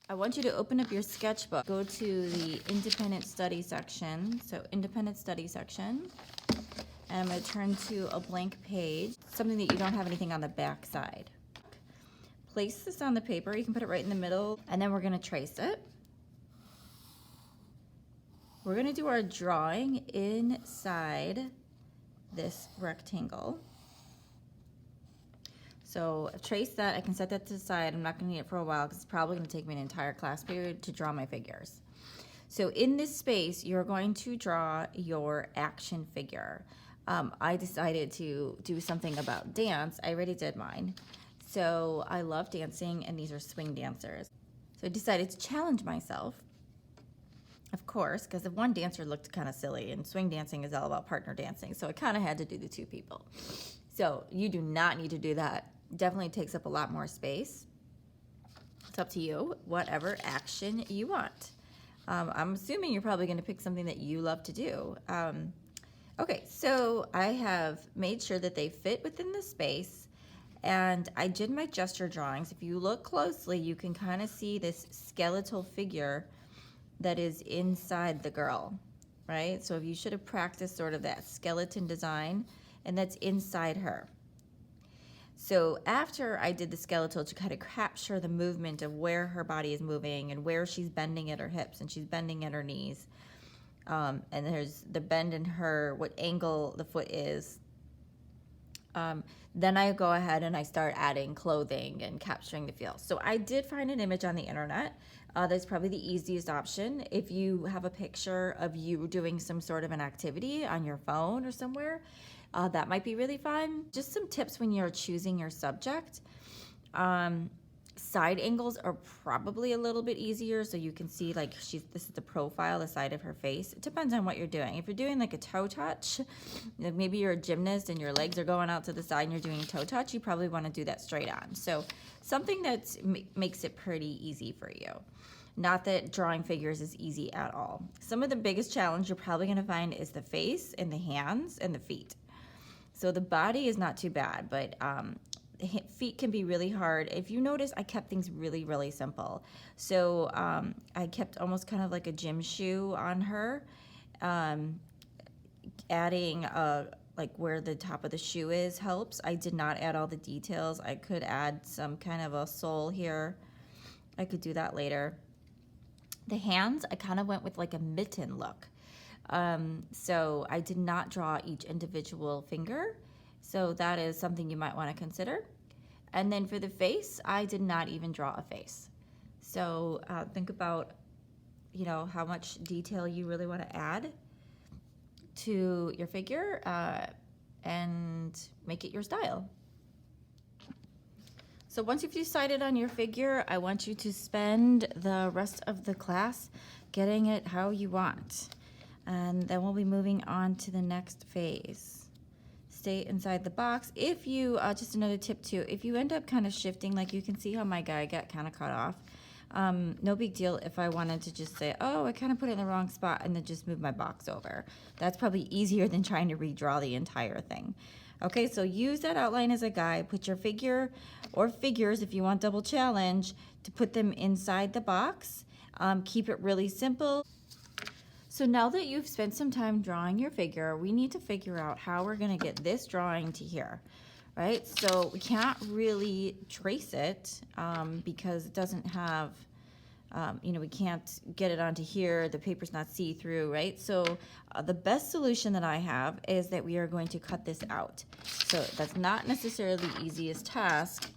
I want you to open up your sketchbook. Go to the independent study section. So independent study section. And I'm going to turn to a blank page, something that you don't have anything on the back side. Place this on the paper. You can put it right in the middle, and then we're going to trace it. We're going to do our drawing inside this rectangle. So I've traced that. I can set that to the side. I'm not going to need it for a while because it's probably going to take me an entire class period to draw my figures. So in this space, you're going to draw your action figure. I decided to do something about dance. I already did mine. So I love dancing, and these are swing dancers. So I decided to challenge myself, of course, because the one dancer looked kind of silly, and swing dancing is all about partner dancing. So I kind of had to do the two people. So you do not need to do that. Definitely takes up a lot more space. It's up to you, whatever action you want. I'm assuming you're probably going to pick something that you love to do. Okay, so I have made sure that they fit within the space, and I did my gesture drawings. If you look closely, you can kind of see this skeletal figure that is inside the girl, right? So if you should have practiced sort of that skeleton design, and that's inside her. So after I did the skeletal to kind of capture the movement of where her body is moving and where she's bending at her hips and she's bending at her knees, and there's the bend in her, what angle the foot is, then I go ahead and I start adding clothing and capturing the feel. So I did find an image on the internet. That's probably the easiest option. If you have a picture of you doing some sort of an activity on your phone or somewhere, that might be really fun. Just some tips when you're choosing your subject. Side angles are probably a little bit easier, so you can see like this is the profile, the side of her face. It depends on what you're doing. If you're doing like a toe touch, like maybe you're a gymnast and your legs are going out to the side and you're doing toe touch, you probably want to do that straight on. So something that makes it pretty easy for you. Not that drawing figures is easy at all. Some of the biggest challenge you're probably going to find is the face and the hands and the feet. So the body is not too bad, but the feet can be really hard. If you notice, I kept things really, really simple. So I kept almost kind of like a gym shoe on her, adding like where the top of the shoe is helps. I did not add all the details. I could add some kind of a sole here. I could do that later. The hands, I kind of went with like a mitten look. So I did not draw each individual finger. So that is something you might want to consider. And then for the face, I did not even draw a face. So think about, how much detail you really want to add to your figure and make it your style. So once you've decided on your figure, I want you to spend the rest of the class getting it how you want. And then we'll be moving on to the next phase. Stay inside the box. If you, just another tip too, if you end up kind of shifting, like you can see how my guy got kind of cut off, no big deal if I wanted to just say, oh, I kind of put it in the wrong spot and then just move my box over. That's probably easier than trying to redraw the entire thing. Okay, so use that outline as a guide. Put your figure or figures, if you want double challenge, to put them inside the box. Keep it really simple. So now that you've spent some time drawing your figure, we need to figure out how we're going to get this drawing to here, right? So we can't really trace it because it doesn't have, we can't get it onto here. The paper's not see-through, right? So the best solution that I have is that we are going to cut this out. So that's not necessarily the easiest task,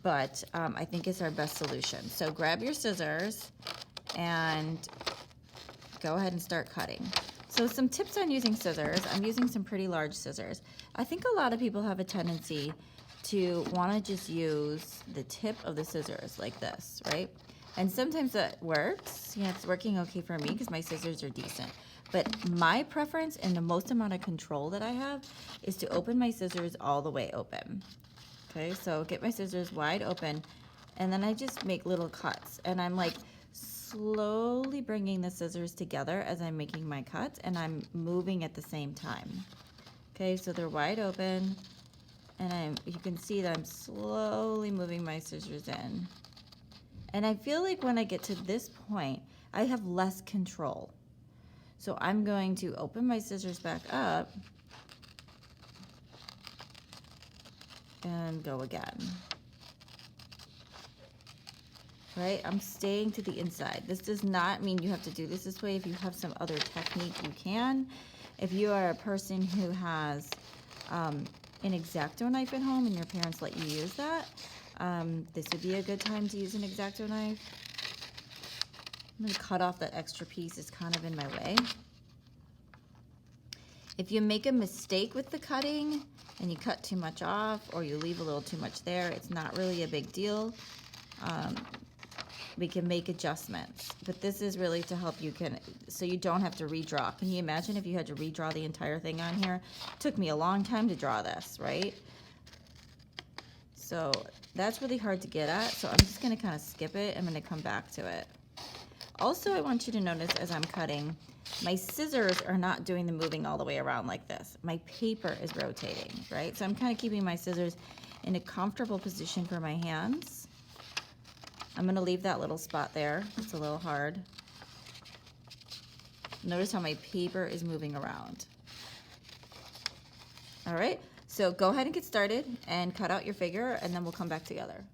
but I think it's our best solution. So grab your scissors and go ahead and start cutting. So some tips on using scissors. I'm using some pretty large scissors. I think a lot of people have a tendency to want to just use the tip of the scissors like this, right? And sometimes that works. It's working okay for me because my scissors are decent. But my preference and the most amount of control that I have is to open my scissors all the way open. Okay, so get my scissors wide open, and then I just make little cuts. And I'm like slowly bringing the scissors together as I'm making my cuts, and I'm moving at the same time. Okay, so they're wide open, and you can see that I'm slowly moving my scissors in. And I feel like when I get to this point, I have less control. So I'm going to open my scissors back up and go again. Right? I'm staying to the inside. This does not mean you have to do this way. If you have some other technique, you can. If you are a person who has an X-Acto knife at home and your parents let you use that, this would be a good time to use an X-Acto knife. I'm going to cut off that extra piece. It's kind of in my way. If you make a mistake with the cutting and you cut too much off or you leave a little too much there, it's not really a big deal. We can make adjustments, but this is really to help you so you don't have to redraw. Can you imagine if you had to redraw the entire thing on here? It took me a long time to draw this, right? So that's really hard to get at, so I'm just going to kind of skip it. I'm going to come back to it. Also, I want you to notice as I'm cutting, my scissors are not doing the moving all the way around like this. My paper is rotating, right? So I'm kind of keeping my scissors in a comfortable position for my hands. I'm going to leave that little spot there. It's a little hard. Notice how my paper is moving around. All right, so go ahead and get started and cut out your figure, and then we'll come back together.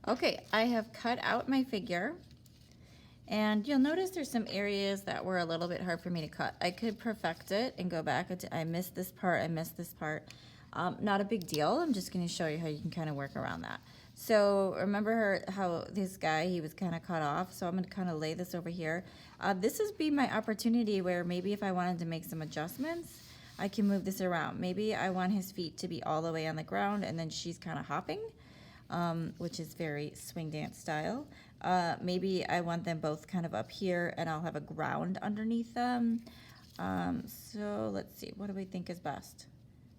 Okay, I have cut out my figure. And you'll notice there's some areas that were a little bit hard for me to cut. I could perfect it and go back. I missed this part, I missed this part. Not a big deal. I'm just gonna show you how you can kind of work around that. So remember how this guy, he was kind of cut off. So I'm gonna kind of lay this over here. This would be my opportunity where maybe if I wanted to make some adjustments, I can move this around. Maybe I want his feet to be all the way on the ground and then she's kind of hopping, which is very swing dance style. Maybe I want them both kind of up here and I'll have a ground underneath them. So let's see, what do we think is best?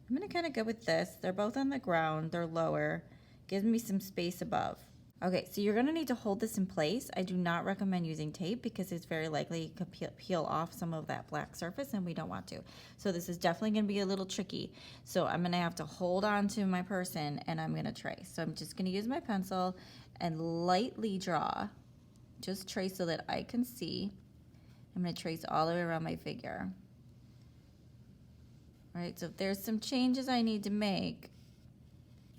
I'm gonna kind of go with this. They're both on the ground, they're lower. Gives me some space above. Okay, so you're gonna need to hold this in place. I do not recommend using tape because it's very likely to peel off some of that black surface and we don't want to. So this is definitely gonna be a little tricky. So I'm gonna have to hold on to my person and I'm gonna trace. So I'm just gonna use my pencil and lightly draw. Just trace so that I can see. I'm gonna trace all the way around my figure. All right, so if there's some changes I need to make,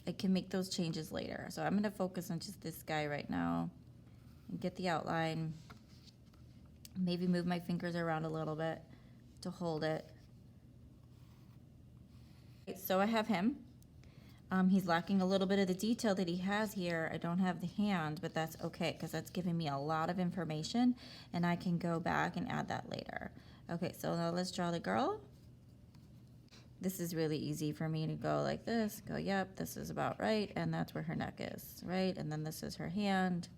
I can make those changes later. So I'm gonna focus on just this guy right now and get the outline. Maybe move my fingers around a little bit to hold it. So I have him. He's lacking a little bit of the detail that he has here. I don't have the hand, but that's okay because that's giving me a lot of information and I can go back and add that later. Okay, so now let's draw the girl. This is really easy for me to go like this, go, yep, this is about right, and that's where her neck is, right? And then this is her hand.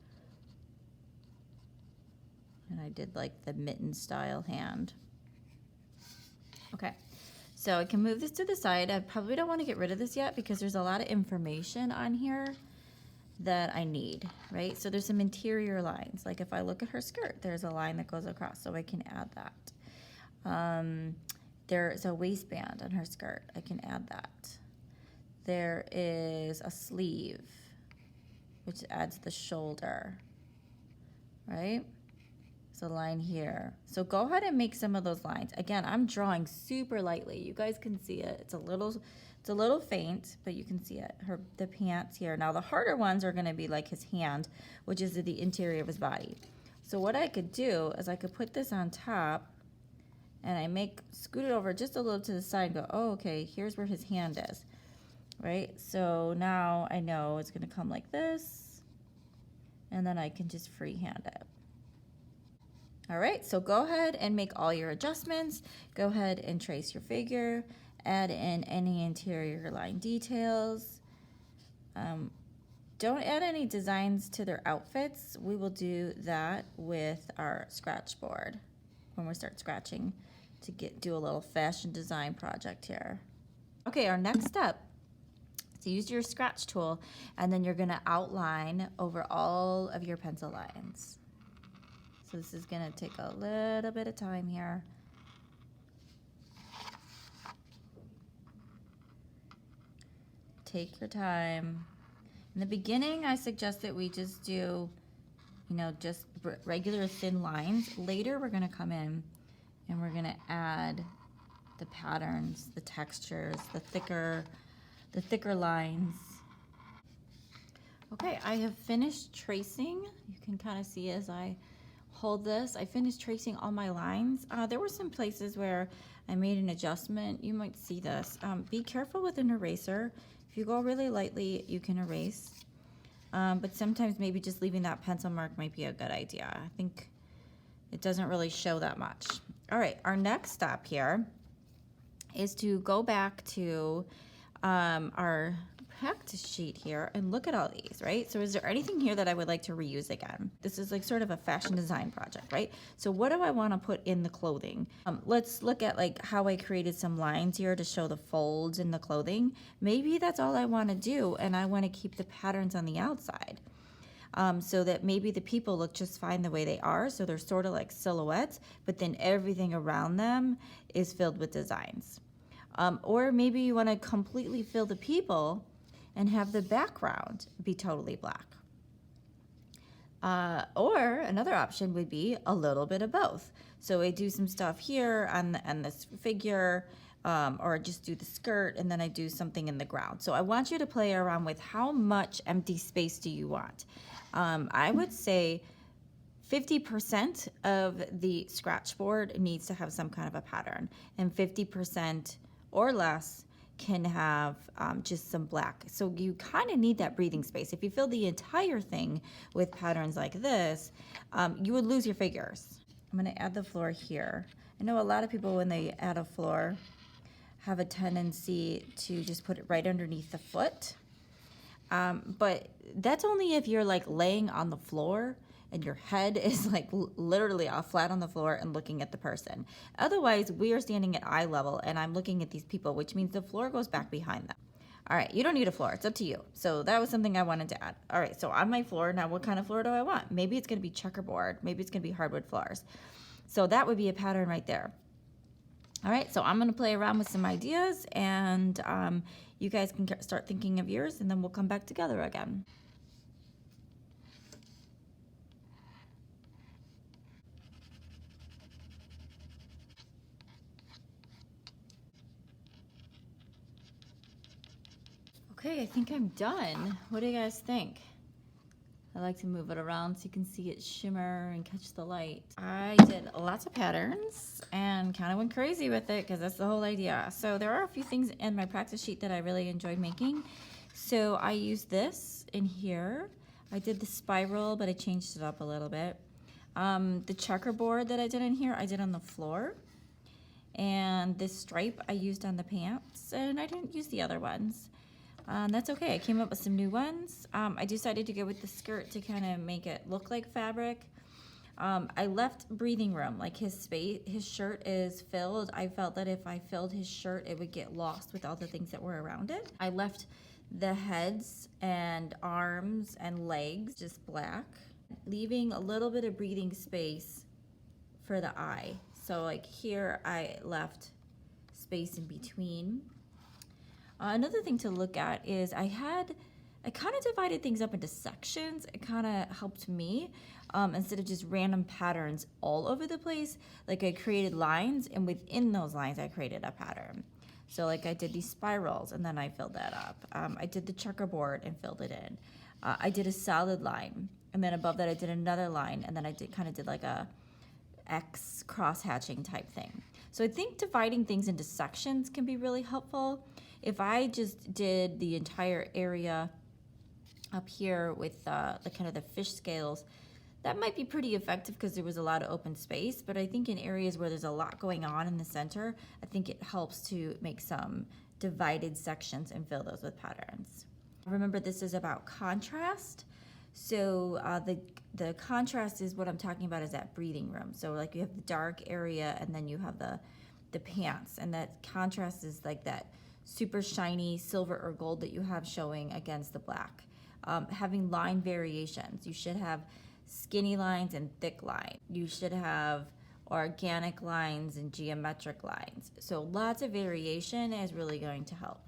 And I did like the mitten style hand. Okay. So I can move this to the side. I probably don't want to get rid of this yet because there's a lot of information on here that I need, right? So there's some interior lines. Like if I look at her skirt, there's a line that goes across, so I can add that. There's a waistband on her skirt. I can add that. There is a sleeve, which adds the shoulder, right? There's a line here. So go ahead and make some of those lines. Again, I'm drawing super lightly. You guys can see it. It's a little faint, but you can see it. The pants here. Now the harder ones are gonna be like his hand, which is the interior of his body. So what I could do is I could put this on top and I scoot it over just a little to the side and go, oh, okay, here's where his hand is, right? So now I know it's gonna come like this, and then I can just freehand it. All right, so go ahead and make all your adjustments. Go ahead and trace your figure, add in any interior line details. Don't add any designs to their outfits. We will do that with our scratch board when we start scratching to do a little fashion design project here. Okay, our next step is to use your scratch tool and then you're gonna outline over all of your pencil lines. So this is gonna take a little bit of time here. Take your time. In the beginning, I suggest that we just do you know, just regular thin lines. Later, we're gonna come in and we're gonna add the patterns, the textures, the thicker lines. Okay, I have finished tracing. You can kind of see as I hold this, I finished tracing all my lines. There were some places where I made an adjustment. You might see this. Be careful with an eraser. If you go really lightly, you can erase. But sometimes maybe just leaving that pencil mark might be a good idea. I think it doesn't really show that much. All right, our next step here is to go back to our practice sheet here and look at all these, right? So is there anything here that I would like to reuse again? This is like sort of a fashion design project, right? So what do I want to put in the clothing? Let's look at like how I created some lines here to show the folds in the clothing. Maybe that's all I want to do, and I want to keep the patterns on the outside. So that maybe the people look just fine the way they are, so they're sort of like silhouettes, but then everything around them is filled with designs. Or maybe you want to completely fill the people and have the background be totally black. Or another option would be a little bit of both. So I do some stuff here on this figure, or just do the skirt, and then I do something in the ground. So I want you to play around with how much empty space do you want. I would say 50% of the scratch board needs to have some kind of a pattern, and 50% or less can have just some black. So you kind of need that breathing space. If you fill the entire thing with patterns like this, you would lose your figures. I'm gonna add the floor here. I know a lot of people, when they add a floor, have a tendency to just put it right underneath the foot. But that's only if you're like laying on the floor and your head is like literally flat on the floor and looking at the person. Otherwise, we are standing at eye level and I'm looking at these people, which means the floor goes back behind them. All right, you don't need a floor, it's up to you. So that was something I wanted to add. All right, so on my floor, now what kind of floor do I want? Maybe it's gonna be checkerboard, maybe it's gonna be hardwood floors. So that would be a pattern right there. All right, so I'm gonna play around with some ideas, and you guys can start thinking of yours, and then we'll come back together again. Okay, I think I'm done. What do you guys think? I like to move it around so you can see it shimmer and catch the light. I did lots of patterns and kind of went crazy with it because that's the whole idea. So there are a few things in my practice sheet that I really enjoyed making. So I used this in here. I did the spiral, but I changed it up a little bit. The checkerboard that I did in here, I did on the floor. And this stripe I used on the pants, and I didn't use the other ones. That's okay. I came up with some new ones. I decided to go with the skirt to kind of make it look like fabric. I left breathing room, like his shirt is filled. I felt that if I filled his shirt, it would get lost with all the things that were around it. I left the heads and arms and legs just black, leaving a little bit of breathing space for the eye. So like here, I left space in between. Another thing to look at is I kind of divided things up into sections. It kind of helped me instead of just random patterns all over the place. Like I created lines, and within those lines I created a pattern. So like I did these spirals and then I filled that up. I did the checkerboard and filled it in. I did a solid line, and then above that I did another line, and then I kind of did like a X cross hatching type thing. So I think dividing things into sections can be really helpful. If I just did the entire area up here with the kind of the fish scales, that might be pretty effective because there was a lot of open space. But I think in areas where there's a lot going on in the center, I think it helps to make some divided sections and fill those with patterns. Remember, this is about contrast. So the contrast is what I'm talking about, is that breathing room. So like you have the dark area and then you have the pants, and that contrast is like that super shiny silver or gold that you have showing against the black. Having line variations. You should have skinny lines and thick lines. You should have organic lines and geometric lines. So lots of variation is really going to help.